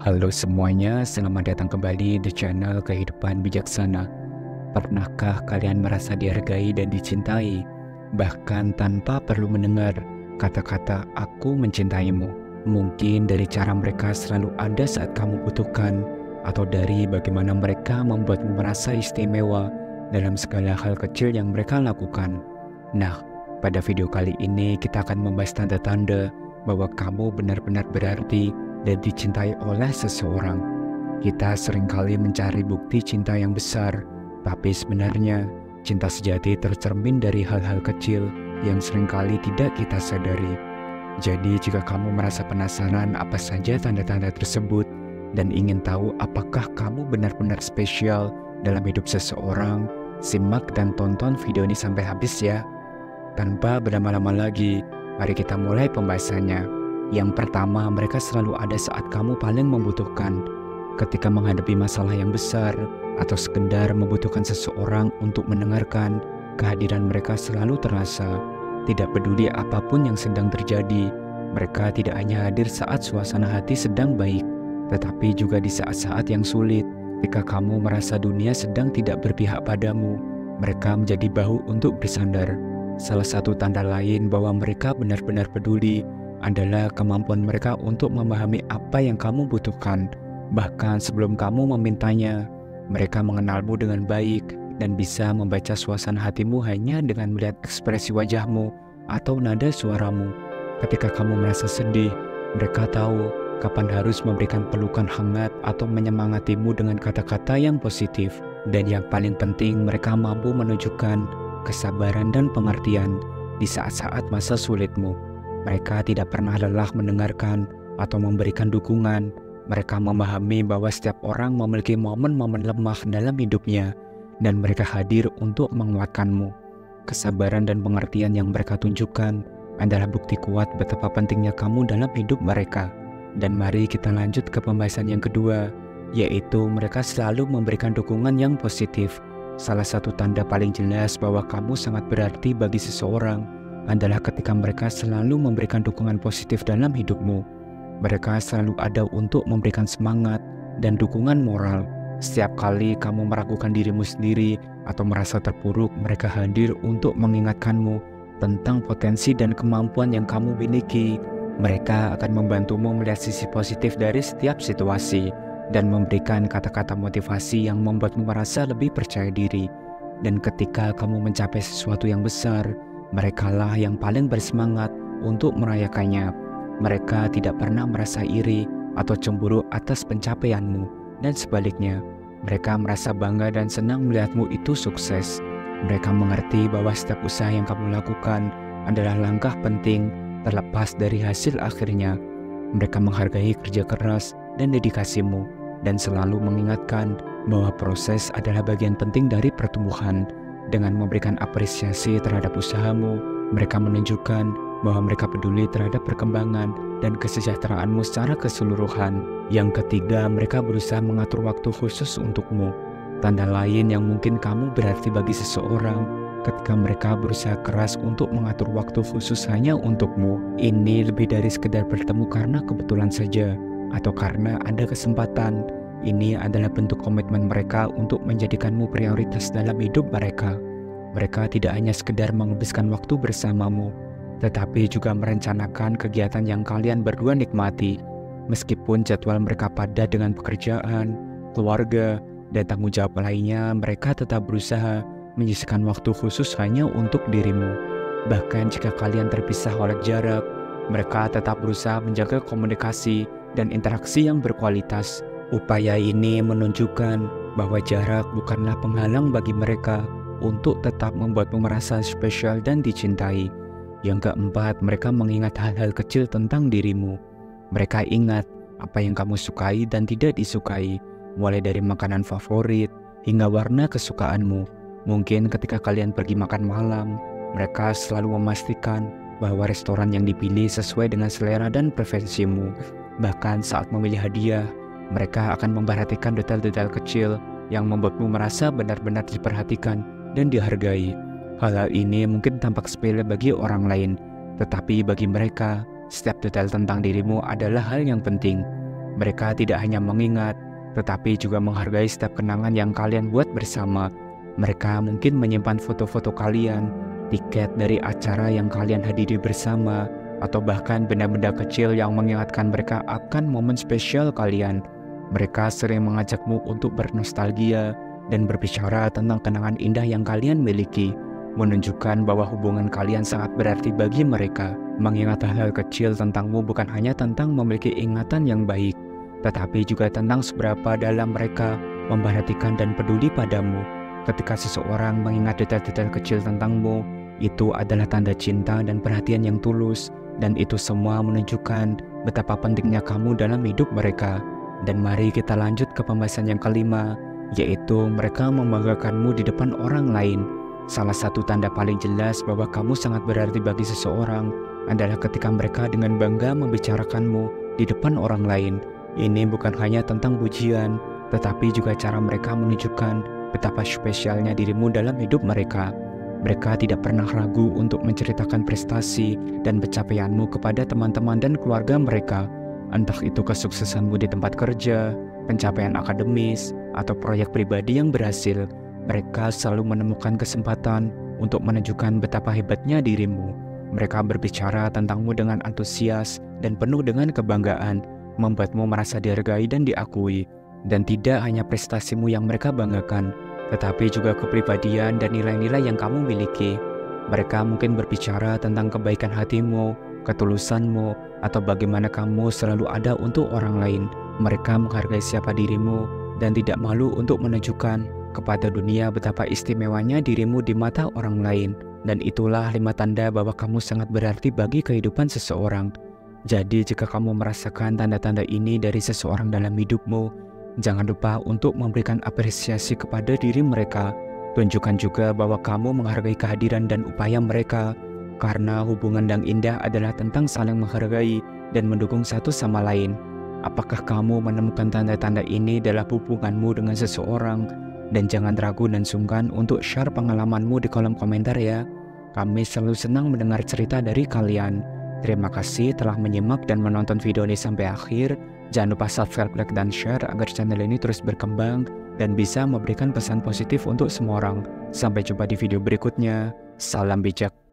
Halo semuanya, selamat datang kembali di channel Kehidupan Bijaksana. Pernahkah kalian merasa dihargai dan dicintai, bahkan tanpa perlu mendengar kata-kata "aku mencintaimu"? Mungkin dari cara mereka selalu ada saat kamu butuhkan, atau dari bagaimana mereka membuatmu merasa istimewa dalam segala hal kecil yang mereka lakukan. Nah, pada video kali ini kita akan membahas tanda-tanda bahwa kamu benar-benar berarti dan dicintai oleh seseorang. Kita seringkali mencari bukti cinta yang besar, tapi sebenarnya cinta sejati tercermin dari hal-hal kecil yang seringkali tidak kita sadari. Jadi jika kamu merasa penasaran apa saja tanda-tanda tersebut dan ingin tahu apakah kamu benar-benar spesial dalam hidup seseorang, simak dan tonton video ini sampai habis ya. Tanpa berlama-lama lagi, mari kita mulai pembahasannya. Yang pertama, mereka selalu ada saat kamu paling membutuhkan. Ketika menghadapi masalah yang besar atau sekedar membutuhkan seseorang untuk mendengarkan, kehadiran mereka selalu terasa. Tidak peduli apapun yang sedang terjadi, mereka tidak hanya hadir saat suasana hati sedang baik, tetapi juga di saat-saat yang sulit. Ketika kamu merasa dunia sedang tidak berpihak padamu, mereka menjadi bahu untuk bersandar. Salah satu tanda lain bahwa mereka benar-benar peduli adalah kemampuan mereka untuk memahami apa yang kamu butuhkan. Bahkan sebelum kamu memintanya, mereka mengenalmu dengan baik dan bisa membaca suasana hatimu hanya dengan melihat ekspresi wajahmu atau nada suaramu. Ketika kamu merasa sedih, mereka tahu kapan harus memberikan pelukan hangat atau menyemangatimu dengan kata-kata yang positif. Dan yang paling penting, mereka mampu menunjukkan kesabaran dan pengertian di saat-saat masa sulitmu. Mereka tidak pernah lelah mendengarkan atau memberikan dukungan. Mereka memahami bahwa setiap orang memiliki momen-momen lemah dalam hidupnya, dan mereka hadir untuk menguatkanmu. Kesabaran dan pengertian yang mereka tunjukkan adalah bukti kuat betapa pentingnya kamu dalam hidup mereka. Dan mari kita lanjut ke pembahasan yang kedua, yaitu mereka selalu memberikan dukungan yang positif. Salah satu tanda paling jelas bahwa kamu sangat berarti bagi seseorang adalah ketika mereka selalu memberikan dukungan positif dalam hidupmu. Mereka selalu ada untuk memberikan semangat dan dukungan moral. Setiap kali kamu meragukan dirimu sendiri atau merasa terpuruk, mereka hadir untuk mengingatkanmu tentang potensi dan kemampuan yang kamu miliki. Mereka akan membantumu melihat sisi positif dari setiap situasi dan memberikan kata-kata motivasi yang membuatmu merasa lebih percaya diri. Dan ketika kamu mencapai sesuatu yang besar, merekalah yang paling bersemangat untuk merayakannya. Mereka tidak pernah merasa iri atau cemburu atas pencapaianmu, dan sebaliknya, mereka merasa bangga dan senang melihatmu itu sukses. Mereka mengerti bahwa setiap usaha yang kamu lakukan adalah langkah penting terlepas dari hasil akhirnya. Mereka menghargai kerja keras dan dedikasimu, dan selalu mengingatkan bahwa proses adalah bagian penting dari pertumbuhan. Dengan memberikan apresiasi terhadap usahamu, mereka menunjukkan bahwa mereka peduli terhadap perkembangan dan kesejahteraanmu secara keseluruhan. Yang ketiga, mereka berusaha mengatur waktu khusus untukmu. Tanda lain yang mungkin kamu berarti bagi seseorang ketika mereka berusaha keras untuk mengatur waktu khusus hanya untukmu. Ini lebih dari sekedar bertemu karena kebetulan saja atau karena ada kesempatan. Ini adalah bentuk komitmen mereka untuk menjadikanmu prioritas dalam hidup mereka. Mereka tidak hanya sekedar menghabiskan waktu bersamamu, tetapi juga merencanakan kegiatan yang kalian berdua nikmati. Meskipun jadwal mereka padat dengan pekerjaan, keluarga, dan tanggung jawab lainnya, mereka tetap berusaha menyisihkan waktu khusus hanya untuk dirimu. Bahkan jika kalian terpisah oleh jarak, mereka tetap berusaha menjaga komunikasi dan interaksi yang berkualitas. Upaya ini menunjukkan bahwa jarak bukanlah penghalang bagi mereka untuk tetap membuatmu merasa spesial dan dicintai. Yang keempat, mereka mengingat hal-hal kecil tentang dirimu. Mereka ingat apa yang kamu sukai dan tidak disukai, mulai dari makanan favorit hingga warna kesukaanmu. Mungkin ketika kalian pergi makan malam, mereka selalu memastikan bahwa restoran yang dipilih sesuai dengan selera dan preferensimu. Bahkan saat memilih hadiah, mereka akan memperhatikan detail-detail kecil yang membuatmu merasa benar-benar diperhatikan dan dihargai. Hal-hal ini mungkin tampak sepele bagi orang lain, tetapi bagi mereka, setiap detail tentang dirimu adalah hal yang penting. Mereka tidak hanya mengingat, tetapi juga menghargai setiap kenangan yang kalian buat bersama. Mereka mungkin menyimpan foto-foto kalian, tiket dari acara yang kalian hadiri bersama, atau bahkan benda-benda kecil yang mengingatkan mereka akan momen spesial kalian. Mereka sering mengajakmu untuk bernostalgia dan berbicara tentang kenangan indah yang kalian miliki, menunjukkan bahwa hubungan kalian sangat berarti bagi mereka. Mengingat hal-hal kecil tentangmu bukan hanya tentang memiliki ingatan yang baik, tetapi juga tentang seberapa dalam mereka memperhatikan dan peduli padamu. Ketika seseorang mengingat detail-detail kecil tentangmu, itu adalah tanda cinta dan perhatian yang tulus, dan itu semua menunjukkan betapa pentingnya kamu dalam hidup mereka. Dan mari kita lanjut ke pembahasan yang kelima, yaitu mereka membanggakanmu di depan orang lain. Salah satu tanda paling jelas bahwa kamu sangat berarti bagi seseorang adalah ketika mereka dengan bangga membicarakanmu di depan orang lain. Ini bukan hanya tentang pujian, tetapi juga cara mereka menunjukkan betapa spesialnya dirimu dalam hidup mereka. Mereka tidak pernah ragu untuk menceritakan prestasi dan pencapaianmu kepada teman-teman dan keluarga mereka. Entah itu kesuksesanmu di tempat kerja, pencapaian akademis, atau proyek pribadi yang berhasil. Mereka selalu menemukan kesempatan untuk menunjukkan betapa hebatnya dirimu. Mereka berbicara tentangmu dengan antusias dan penuh dengan kebanggaan, membuatmu merasa dihargai dan diakui. Dan tidak hanya prestasimu yang mereka banggakan, tetapi juga kepribadian dan nilai-nilai yang kamu miliki. Mereka mungkin berbicara tentang kebaikan hatimu, ketulusanmu, atau bagaimana kamu selalu ada untuk orang lain. Mereka menghargai siapa dirimu dan tidak malu untuk menunjukkan kepada dunia betapa istimewanya dirimu di mata orang lain. Dan itulah 5 tanda bahwa kamu sangat berarti bagi kehidupan seseorang. Jadi jika kamu merasakan tanda-tanda ini dari seseorang dalam hidupmu, jangan lupa untuk memberikan apresiasi kepada diri mereka. Tunjukkan juga bahwa kamu menghargai kehadiran dan upaya mereka, karena hubungan yang indah adalah tentang saling menghargai dan mendukung satu sama lain. Apakah kamu menemukan tanda-tanda ini dalam hubunganmu dengan seseorang? Dan jangan ragu dan sungkan untuk share pengalamanmu di kolom komentar ya. Kami selalu senang mendengar cerita dari kalian. Terima kasih telah menyimak dan menonton video ini sampai akhir. Jangan lupa subscribe, like, dan share agar channel ini terus berkembang dan bisa memberikan pesan positif untuk semua orang. Sampai jumpa di video berikutnya. Salam bijak.